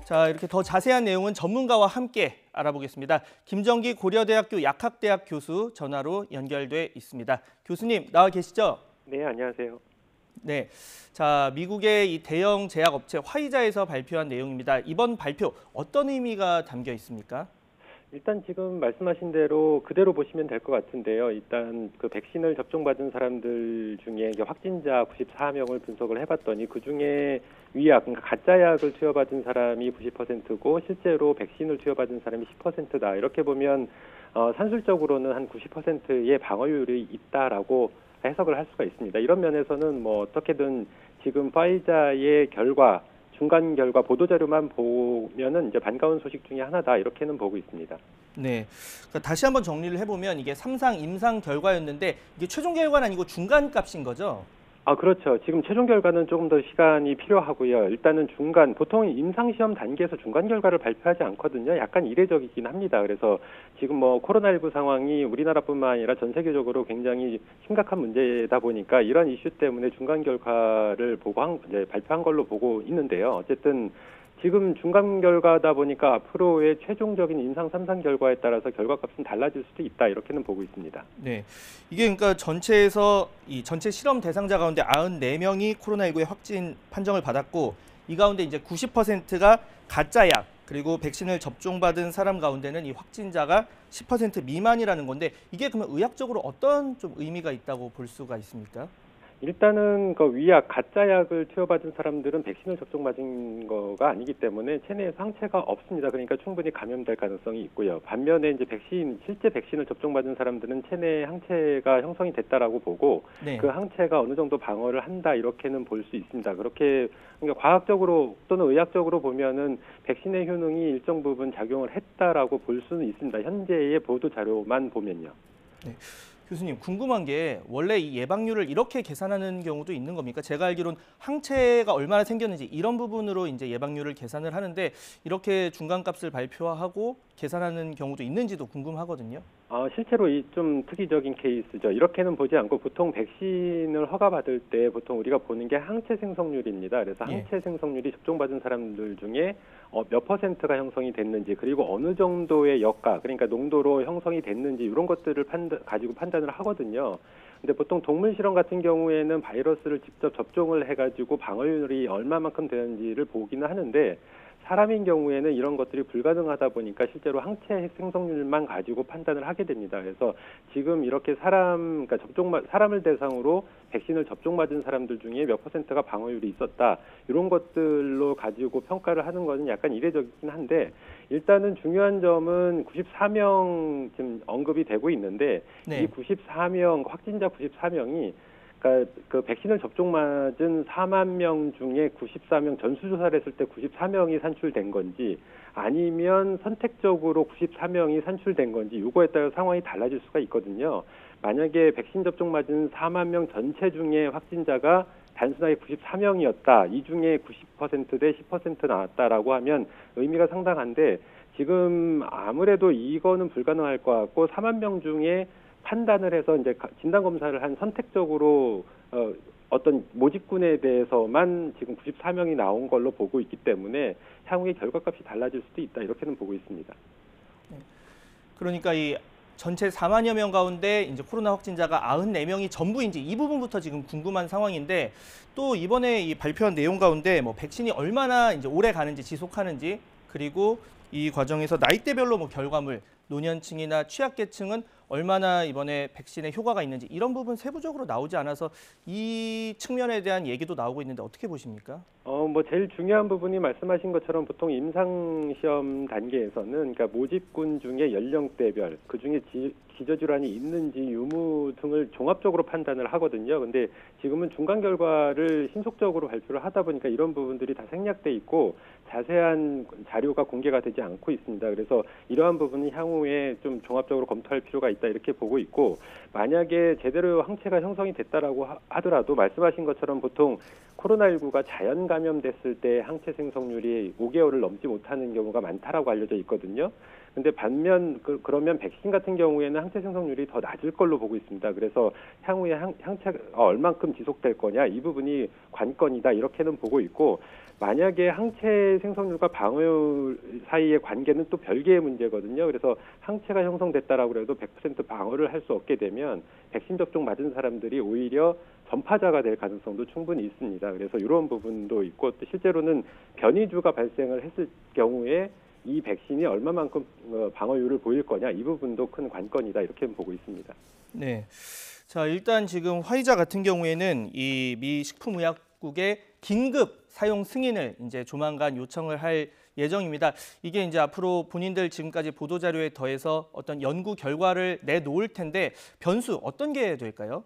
자, 이렇게 더 자세한 내용은 전문가와 함께 알아보겠습니다. 김정기 고려대학교 약학대학 교수 전화로 연결돼 있습니다. 교수님 나와 계시죠? 네, 안녕하세요. 네, 자 미국의 이 대형 제약업체 화이자에서 발표한 내용입니다. 이번 발표 어떤 의미가 담겨 있습니까? 일단 지금 말씀하신 대로 그대로 보시면 될 것 같은데요. 일단 그 백신을 접종받은 사람들 중에 이제 확진자 94명을 분석을 해봤더니 그 중에 위약, 그러니까 가짜 약을 투여받은 사람이 90%고 실제로 백신을 투여받은 사람이 10%다. 이렇게 보면 산술적으로는 한 90%의 방어율이 있다라고 해석을 할 수가 있습니다. 이런 면에서는 뭐 어떻게든 지금 화이자의 결과 중간 결과 보도자료만 보면은 이제 반가운 소식 중에 하나다 이렇게는 보고 있습니다. 네, 그러니까 다시 한번 정리를 해보면 이게 3상 임상 결과였는데 이게 최종 결과는 아니고 중간 값인 거죠? 그렇죠. 지금 최종 결과는 조금 더 시간이 필요하고요. 일단은 중간, 보통 임상시험 단계에서 중간 결과를 발표하지 않거든요. 약간 이례적이긴 합니다. 그래서 지금 뭐 코로나19 상황이 우리나라뿐만 아니라 전 세계적으로 굉장히 심각한 문제다 보니까 이런 이슈 때문에 중간 결과를 보고 이제 발표한 걸로 보고 있는데요. 어쨌든 지금 중간 결과다 보니까 앞으로의 최종적인 임상 3상 결과에 따라서 결과값은 달라질 수도 있다 이렇게는 보고 있습니다. 네, 이게 그러니까 전체에서 이 전체 실험 대상자 가운데 94명이 코로나19의 확진 판정을 받았고 이 가운데 이제 90%가 가짜 약 그리고 백신을 접종받은 사람 가운데는 이 확진자가 10% 미만이라는 건데 이게 그러면 의학적으로 어떤 좀 의미가 있다고 볼 수가 있습니까? 일단은 그 위약, 가짜 약을 투여받은 사람들은 백신을 접종받은 거가 아니기 때문에 체내에 상처가 없습니다. 그러니까 충분히 감염될 가능성이 있고요. 반면에 이제 실제 백신을 접종받은 사람들은 체내에 항체가 형성이 됐다라고 보고 네. 그 항체가 어느 정도 방어를 한다 이렇게는 볼 수 있습니다. 그렇게 그러니까 과학적으로 또는 의학적으로 보면은 백신의 효능이 일정 부분 작용을 했다라고 볼 수는 있습니다. 현재의 보도 자료만 보면요. 네. 교수님 궁금한 게 원래 이 예방률을 이렇게 계산하는 경우도 있는 겁니까? 제가 알기로는 항체가 얼마나 생겼는지 이런 부분으로 이제 예방률을 계산을 하는데 이렇게 중간값을 발표하고 계산하는 경우도 있는지도 궁금하거든요. 실제로 좀 특이적인 케이스죠. 이렇게는 보지 않고 보통 백신을 허가받을 때 보통 우리가 보는 게 항체 생성률입니다. 그래서 항체 생성률이 접종받은 사람들 중에 몇 퍼센트가 형성이 됐는지 그리고 어느 정도의 역가 그러니까 농도로 형성이 됐는지 이런 것들을 가지고 판단을 하거든요. 근데 보통 동물 실험 같은 경우에는 바이러스를 직접 접종을 해가지고 방어율이 얼마만큼 되는지를 보기는 하는데 사람인 경우에는 이런 것들이 불가능하다 보니까 실제로 항체 생성률만 가지고 판단을 하게 됩니다. 그래서 지금 이렇게 그러니까 사람을 대상으로 백신을 접종받은 사람들 중에 몇 퍼센트가 방어율이 있었다. 이런 것들로 가지고 평가를 하는 것은 약간 이례적이긴 한데 일단은 중요한 점은 94명 지금 언급이 되고 있는데 네. 이 94명, 확진자 94명이 그러니까 그 백신을 접종맞은 4만 명 중에 94명 전수조사를 했을 때 94명이 산출된 건지 아니면 선택적으로 94명이 산출된 건지 이거에 따라 상황이 달라질 수가 있거든요. 만약에 백신 접종맞은 4만 명 전체 중에 확진자가 단순하게 94명이었다. 이 중에 90% 대 10% 나왔다라고 하면 의미가 상당한데 지금 아무래도 이거는 불가능할 것 같고 4만 명 중에 판단을 해서 이제 진단 검사를 한 선택적으로 어떤 모집군에 대해서만 지금 94명이 나온 걸로 보고 있기 때문에 향후에 결과값이 달라질 수도 있다 이렇게는 보고 있습니다. 그러니까 이 전체 4만여 명 가운데 이제 코로나 확진자가 94명이 전부인지 이 부분부터 지금 궁금한 상황인데 또 이번에 이 발표한 내용 가운데 뭐 백신이 얼마나 이제 오래 가는지 지속하는지 그리고 이 과정에서 나이대별로 뭐 결과물 노년층이나 취약계층은 얼마나 이번에 백신의 효과가 있는지 이런 부분 세부적으로 나오지 않아서 이 측면에 대한 얘기도 나오고 있는데 어떻게 보십니까? 뭐 제일 중요한 부분이 말씀하신 것처럼 보통 임상시험 단계에서는 그러니까 모집군 중에 연령대별 그중에 기저질환이 있는지 유무 등을 종합적으로 판단을 하거든요. 근데 지금은 중간 결과를 신속적으로 발표를 하다 보니까 이런 부분들이 다 생략돼 있고 자세한 자료가 공개가 되지 않고 있습니다. 그래서 이러한 부분은 향후에 좀 종합적으로 검토할 필요가 있다 이렇게 보고 있고 만약에 제대로 항체가 형성이 됐다라고 하더라도 말씀하신 것처럼 보통 코로나19가 자연 감염됐을 때 항체 생성률이 5개월을 넘지 못하는 경우가 많다라고 알려져 있거든요. 근데 반면 그러면 백신 같은 경우에는 항체 생성률이 더 낮을 걸로 보고 있습니다. 그래서 향후에 항체가 얼만큼 지속될 거냐 이 부분이 관건이다 이렇게는 보고 있고 만약에 항체 생성률과 방어율 사이의 관계는 또 별개의 문제거든요. 그래서 항체가 형성됐다라고 해도 100% 방어를 할 수 없게 되면 백신 접종 맞은 사람들이 오히려 전파자가 될 가능성도 충분히 있습니다. 그래서 이런 부분도 있고 또 실제로는 변이주가 발생을 했을 경우에 이 백신이 얼마만큼 방어율을 보일 거냐 이 부분도 큰 관건이다 이렇게 보고 있습니다. 네. 자, 일단 지금 화이자 같은 경우에는 이 미 식품의약국의 긴급 사용 승인을 이제 조만간 요청을 할 예정입니다. 이게 이제 앞으로 본인들 지금까지 보도 자료에 더해서 어떤 연구 결과를 내놓을 텐데 변수 어떤 게 될까요?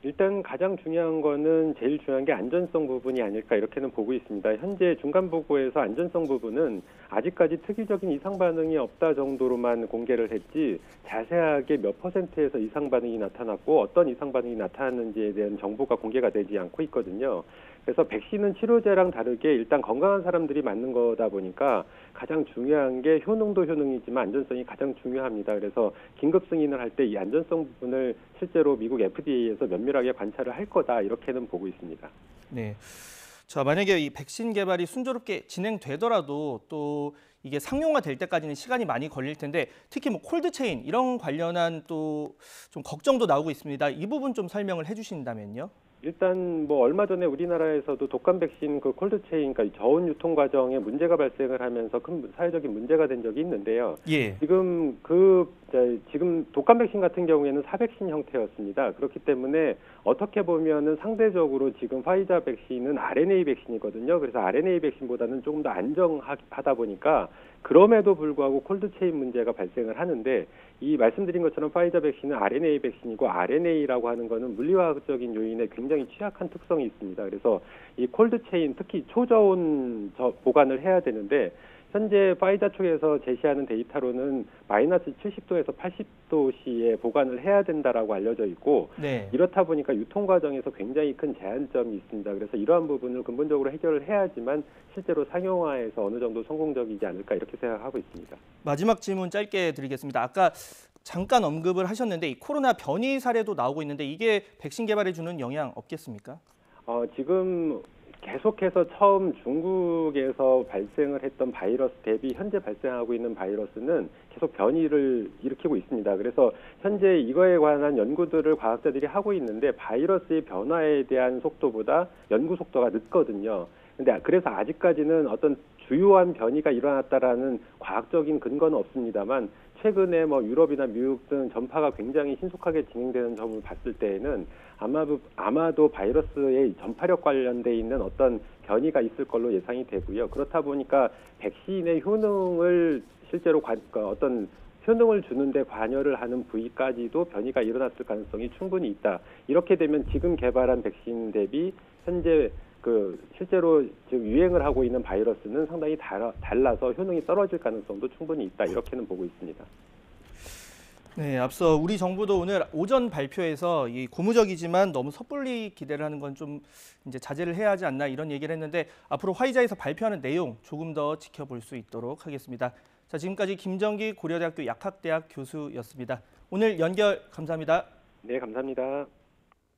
일단 가장 중요한 거는 제일 중요한 게 안전성 부분이 아닐까 이렇게는 보고 있습니다. 현재 중간 보고에서 안전성 부분은 아직까지 특이적인 이상 반응이 없다 정도로만 공개를 했지 자세하게 몇 %에서 이상 반응이 나타났고 어떤 이상 반응이 나타났는지에 대한 정보가 공개가 되지 않고 있거든요. 그래서 백신은 치료제랑 다르게 일단 건강한 사람들이 맞는 거다 보니까 가장 중요한 게 효능도 효능이지만 안전성이 가장 중요합니다. 그래서 긴급 승인을 할 때 이 안전성 부분을 실제로 미국 FDA에서 면밀하게 관찰을 할 거다 이렇게는 보고 있습니다. 네. 자, 만약에 이 백신 개발이 순조롭게 진행되더라도 또 이게 상용화 될 때까지는 시간이 많이 걸릴 텐데 특히 뭐 콜드체인 이런 관련한 또 좀 걱정도 나오고 있습니다. 이 부분 좀 설명을 해주신다면요. 일단 뭐 얼마 전에 우리나라에서도 독감 백신 그 콜드체인, 그러니까 저온 유통 과정에 문제가 발생을 하면서 큰 사회적인 문제가 된 적이 있는데요. 예. 지금 독감 백신 같은 경우에는 사백신 형태였습니다. 그렇기 때문에 어떻게 보면은 상대적으로 지금 화이자 백신은 RNA 백신이거든요. 그래서 RNA 백신보다는 조금 더 안정하다 보니까 그럼에도 불구하고 콜드체인 문제가 발생을 하는데 이 말씀드린 것처럼 파이자 백신은 RNA 백신이고 RNA라고 하는 거는 물리화학적인 요인에 굉장히 취약한 특성이 있습니다. 그래서 이 콜드체인 특히 초저온 보관을 해야 되는데 현재 파이자 쪽에서 제시하는 데이터로는 마이너스 70도에서 80도씨에 보관을 해야 된다라고 알려져 있고 네. 이렇다 보니까 유통 과정에서 굉장히 큰 제한점이 있습니다. 그래서 이러한 부분을 근본적으로 해결을 해야지만 실제로 상용화에서 어느 정도 성공적이지 않을까 이렇게 생각하고 있습니다. 마지막 질문 짧게 드리겠습니다. 아까 잠깐 언급을 하셨는데 이 코로나 변이 사례도 나오고 있는데 이게 백신 개발에 주는 영향 없겠습니까? 지금 계속해서 처음 중국에서 발생을 했던 바이러스 대비 현재 발생하고 있는 바이러스는 계속 변이를 일으키고 있습니다. 그래서 현재 이거에 관한 연구들을 과학자들이 하고 있는데 바이러스의 변화에 대한 속도보다 연구 속도가 늦거든요. 근데 그래서 아직까지는 어떤 주요한 변이가 일어났다라는 과학적인 근거는 없습니다만 최근에 뭐 유럽이나 미국 등 전파가 굉장히 신속하게 진행되는 점을 봤을 때에는 아마도 바이러스의 전파력 관련돼 있는 어떤 변이가 있을 걸로 예상이 되고요. 그렇다 보니까 백신의 효능을 실제로 어떤 효능을 주는데 관여를 하는 부위까지도 변이가 일어났을 가능성이 충분히 있다. 이렇게 되면 지금 개발한 백신 대비 현재 실제로 지금 유행을 하고 있는 바이러스는 상당히 달라서 효능이 떨어질 가능성도 충분히 있다. 이렇게는 보고 있습니다. 네, 앞서 우리 정부도 오늘 오전 발표에서 이 고무적이지만 너무 섣불리 기대를 하는 건 좀 이제 자제를 해야 하지 않나 이런 얘기를 했는데 앞으로 화이자에서 발표하는 내용 조금 더 지켜볼 수 있도록 하겠습니다. 자, 지금까지 김정기 고려대학교 약학대학 교수였습니다. 오늘 연결 감사합니다. 네, 감사합니다.